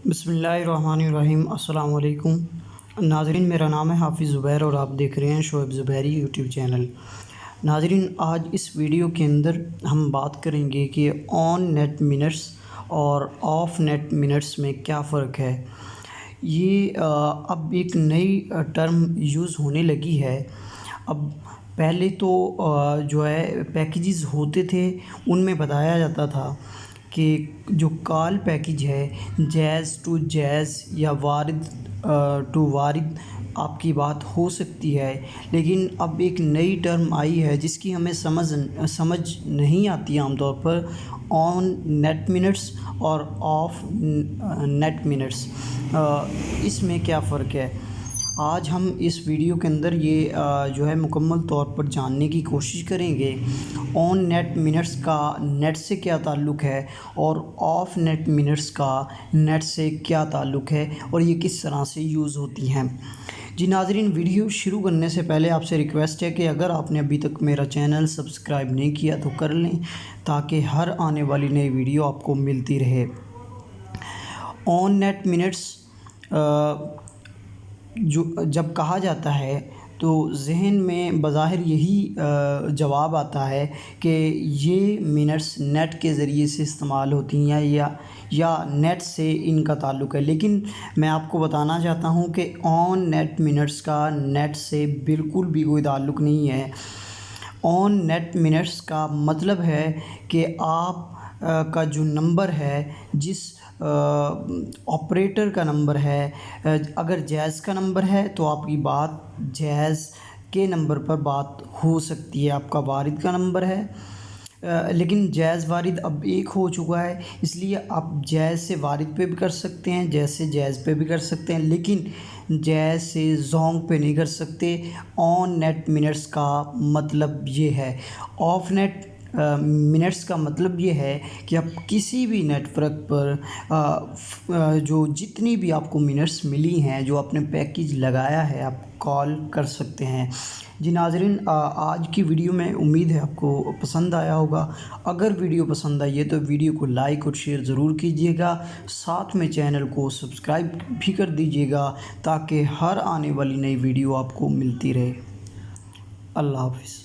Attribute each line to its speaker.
Speaker 1: بسم اللہ الرحمن الرحیم۔ السلام علیکم ناظرین، میرا نام ہے حافظ زبیر اور آپ دیکھ رہے ہیں شعیب زبیری یوٹیوب چینل۔ ناظرین، آج اس ویڈیو کے اندر ہم بات کریں گے کہ آن نیٹ منٹس اور آف نیٹ منٹس میں کیا فرق ہے۔ یہ اب ایک نئی ٹرم یوز ہونے لگی ہے۔ اب پہلے تو جو ہے پیکیجز ہوتے تھے، ان میں بتایا جاتا تھا کہ جو کال پیکیج ہے جیز ٹو جیز یا وارد ٹو وارد آپ کی بات ہو سکتی ہے، لیکن اب ایک نئی ٹرم آئی ہے جس کی ہمیں سمجھ نہیں آتی عام طور پر، آن نیٹ منٹس اور آف نیٹ منٹس۔ اس میں کیا فرق ہے؟ آج ہم اس ویڈیو کے اندر یہ جو ہے مکمل طور پر جاننے کی کوشش کریں گے آن نیٹ منٹس کا نیٹ سے کیا تعلق ہے اور آف نیٹ منٹس کا نیٹ سے کیا تعلق ہے اور یہ کس طرح سے یوز ہوتی ہیں۔ جی ناظرین، ویڈیو شروع کرنے سے پہلے آپ سے ریکویسٹ ہے کہ اگر آپ نے ابھی تک میرا چینل سبسکرائب نہیں کیا تو کر لیں تاکہ ہر آنے والی نئی ویڈیو آپ کو ملتی رہے۔ آن نیٹ منٹس جب کہا جاتا ہے تو ذہن میں بظاہر یہی جواب آتا ہے کہ یہ منٹس نیٹ کے ذریعے سے استعمال ہوتی ہیں یا نیٹ سے ان کا تعلق ہے، لیکن میں آپ کو بتانا چاہتا ہوں کہ آن نیٹ منٹس کا نیٹ سے بالکل بھی کوئی تعلق نہیں ہے۔ آن نیٹ منٹس کا مطلب ہے کہ آپ کا جو نمبر ہے، جس آپریٹر کا نمبر ہے، اگر جیز کا نمبر ہے تو آپ کی بات جیز کے نمبر پر بات ہو سکتی ہے۔ آپ کا وارد کا نمبر ہے، لیکن جیز وارد اب ایک ہو چکا ہے، اس لیے آپ جیز سے وارد پہ بھی کر سکتے ہیں، جیز سے جیز پہ بھی کر سکتے ہیں، لیکن جیز سے زونگ پہ نہیں کر سکتے۔ آن نیٹ منٹس کا مطلب یہ ہے۔ آف نیٹ منٹس کا مطلب یہ ہے کہ آپ کسی بھی نیٹ ورک پر جو جتنی بھی آپ کو منٹس ملی ہیں، جو آپ نے پیکیج لگایا ہے، آپ کال کر سکتے ہیں۔ جی ناظرین، آج کی ویڈیو میں امید ہے آپ کو پسند آیا ہوگا۔ اگر ویڈیو پسند آئی ہے تو ویڈیو کو لائک اور شیئر ضرور کیجیے گا، ساتھ میں چینل کو سبسکرائب بھی کر دیجیے گا تاکہ ہر آنے والی نئی ویڈیو آپ کو ملتی رہے۔ اللہ حافظ۔